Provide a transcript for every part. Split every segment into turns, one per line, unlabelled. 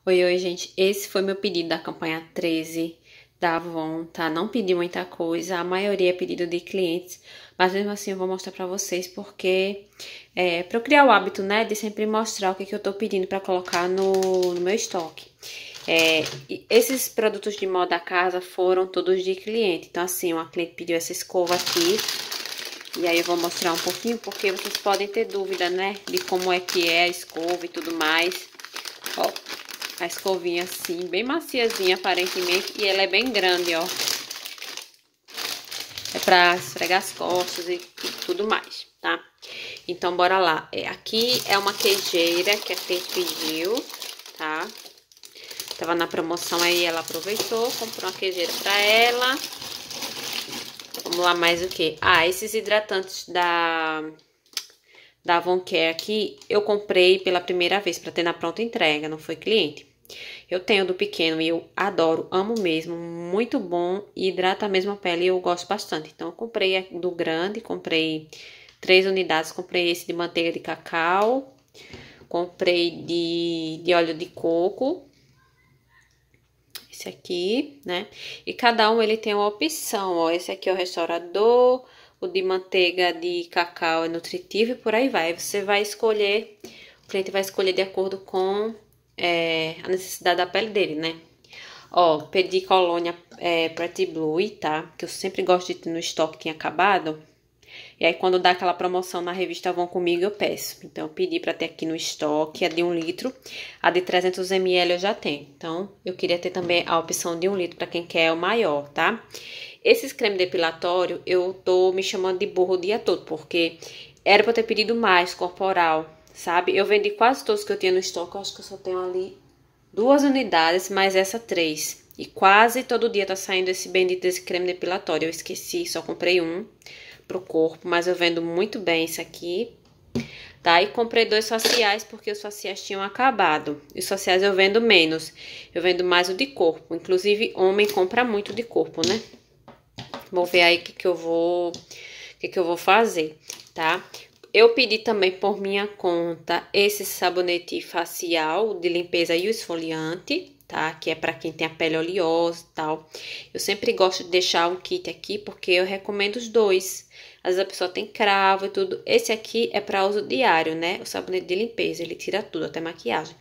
Oi, oi, gente. Esse foi meu pedido da campanha 13 da Avon, tá? Não pedi muita coisa, a maioria é pedido de clientes, mas mesmo assim eu vou mostrar pra vocês porque pra eu criar o hábito, né, de sempre mostrar o que eu tô pedindo pra colocar no meu estoque. E esses produtos de moda da casa foram todos de cliente. Então, assim, uma cliente pediu essa escova aqui. E aí eu vou mostrar um pouquinho, porque vocês podem ter dúvida, né, de como é que é a escova e tudo mais. Ó, a escovinha assim, bem maciazinha aparentemente, e ela é bem grande, ó. É pra esfregar as costas e tudo mais, tá? Então, bora lá. Aqui é uma queijeira que a cliente pediu, tá? Tava na promoção aí, ela aproveitou, comprou uma queijeira pra ela. Vamos lá, mais o que? Ah, esses hidratantes da Avon Care aqui, eu comprei pela primeira vez pra ter na pronta entrega, não foi cliente. Eu tenho do pequeno e eu adoro, amo mesmo, muito bom e hidrata mesmo a pele e eu gosto bastante. Então, eu comprei do grande, comprei 3 unidades, comprei esse de manteiga de cacau, comprei de óleo de coco, esse aqui, né? E cada um ele tem uma opção, ó, esse aqui é o restaurador, o de manteiga de cacau é nutritivo e por aí vai. Você vai escolher, o cliente vai escolher de acordo com a necessidade da pele dele, né? Ó, pedi colônia Pretty Blue, tá? Que eu sempre gosto de ter no estoque, tinha acabado. E aí, quando dá aquela promoção na revista Avon Comigo, eu peço. Então, eu pedi pra ter aqui no estoque, a de 1 litro. A de 300 ml eu já tenho. Então, eu queria ter também a opção de 1 litro pra quem quer o maior, tá? Esses creme depilatório, eu tô me chamando de burro o dia todo, porque era pra eu ter pedido mais corporal, sabe? Eu vendi quase todos que eu tinha no estoque, eu acho que eu só tenho ali 2 unidades, mais essa 3. E quase todo dia tá saindo esse bendito desse creme depilatório. Eu esqueci, só comprei um pro corpo, mas eu vendo muito bem isso aqui, tá? E comprei 2 faciais, porque os faciais tinham acabado. E os faciais eu vendo menos. Eu vendo mais o de corpo. Inclusive, homem compra muito de corpo, né? Vou ver aí o que eu vou fazer, tá? Eu pedi também por minha conta esse sabonete facial de limpeza e o esfoliante, tá? Que é pra quem tem a pele oleosa e tal. Eu sempre gosto de deixar um kit aqui, porque eu recomendo os dois. Às vezes a pessoa tem cravo e tudo. Esse aqui é para uso diário, né? O sabonete de limpeza, ele tira tudo, até maquiagem.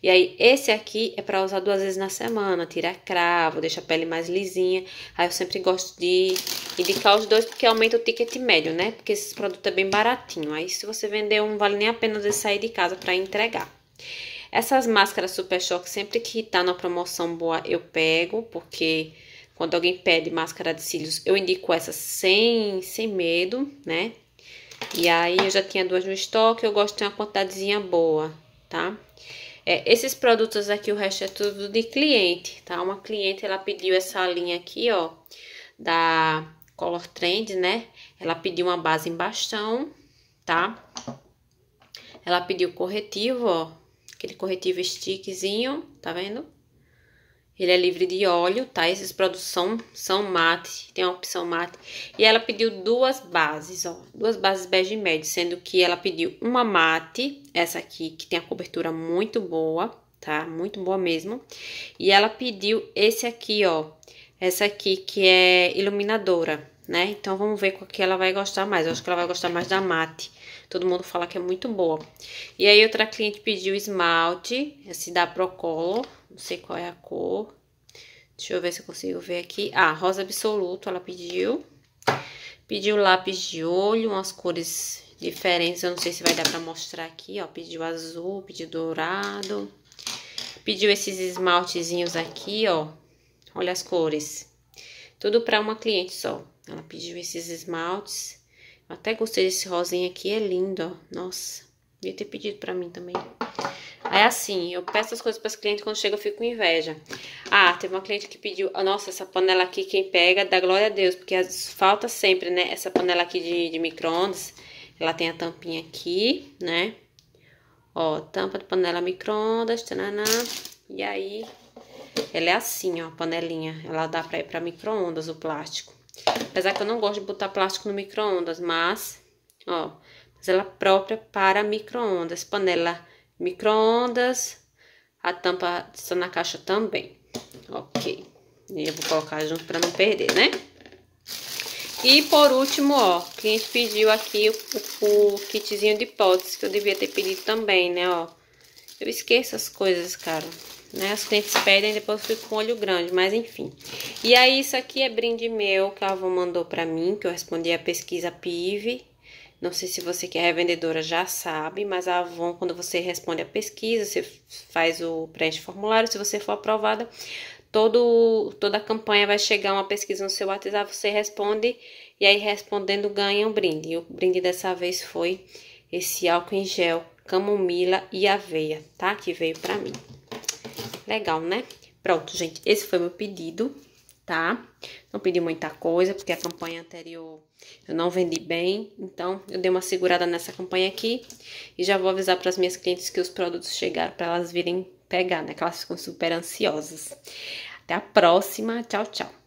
E aí, esse aqui é para usar 2 vezes na semana, tira cravo, deixa a pele mais lisinha. Aí eu sempre gosto de indicar os dois, porque aumenta o ticket médio, né? Porque esse produto é bem baratinho. Aí, se você vender um, vale nem a pena você sair de casa para entregar. Essas máscaras Super Choque, sempre que tá na promoção boa, eu pego, porque quando alguém pede máscara de cílios, eu indico essa sem medo, né? E aí, eu já tinha 2 no estoque, eu gosto de ter uma quantidadezinha boa, tá? Esses produtos aqui, o resto é tudo de cliente, tá? Uma cliente, ela pediu essa linha aqui, ó, da Color Trend, né? Ela pediu uma base em bastão, tá? Ela pediu corretivo, ó, aquele corretivo stickzinho, tá vendo? Ele é livre de óleo, tá? Esses produtos são mate, tem a opção mate. E ela pediu 2 bases, ó. 2 bases bege médio, sendo que ela pediu uma mate, essa aqui, que tem a cobertura muito boa, tá? Muito boa mesmo. E ela pediu esse aqui, ó. Essa aqui, que é iluminadora, né? Então, vamos ver qual que ela vai gostar mais. Eu acho que ela vai gostar mais da mate. Todo mundo fala que é muito boa. E aí, outra cliente pediu esmalte, esse da Procolor. Não sei qual é a cor. Deixa eu ver se eu consigo ver aqui. Ah, rosa absoluto ela pediu. Pediu lápis de olho, umas cores diferentes. Eu não sei se vai dar pra mostrar aqui, ó. Pediu azul, pediu dourado. Pediu esses esmaltezinhos aqui, ó. Olha as cores. Tudo pra uma cliente só. Ela pediu esses esmaltes. Eu até gostei desse rosinha aqui, é lindo, ó. Nossa, devia ter pedido pra mim também. Aí assim, eu peço as coisas para as clientes, quando chega eu fico com inveja. Ah, teve uma cliente que pediu, nossa, essa panela aqui, quem pega, dá glória a Deus, porque falta sempre, né, essa panela aqui de micro-ondas. Ela tem a tampinha aqui, né, ó, tampa de panela micro-ondas, tananã. E aí, ela é assim, ó, a panelinha, ela dá pra ir pra micro-ondas, o plástico. Apesar que eu não gosto de botar plástico no micro-ondas, mas, ó, mas ela é própria para micro-ondas, panela micro-ondas, A tampa está na caixa também. Ok. E eu vou colocar junto para não perder, né? E por último, ó, o cliente pediu aqui o kitzinho de potes, que eu devia ter pedido também, né, ó. Eu esqueço as coisas, cara, né? Os clientes pedem e depois eu fico com o olho grande, mas enfim. E aí, isso aqui é brinde meu que a Avon mandou pra mim, que eu respondi a pesquisa PIV. Não sei se você que é revendedora já sabe, mas a Avon, quando você responde a pesquisa, você faz o preenche formulário, se você for aprovada, toda a campanha vai chegar uma pesquisa no seu WhatsApp, você responde, e aí respondendo ganha um brinde. E o brinde dessa vez foi esse álcool em gel camomila e aveia, tá? Que veio pra mim. Legal, né? Pronto, gente, esse foi meu pedido, tá? Não pedi muita coisa, porque a campanha anterior eu não vendi bem, então eu dei uma segurada nessa campanha aqui e já vou avisar para as minhas clientes que os produtos chegaram para elas virem pegar, né? Que elas ficam super ansiosas. Até a próxima, tchau, tchau.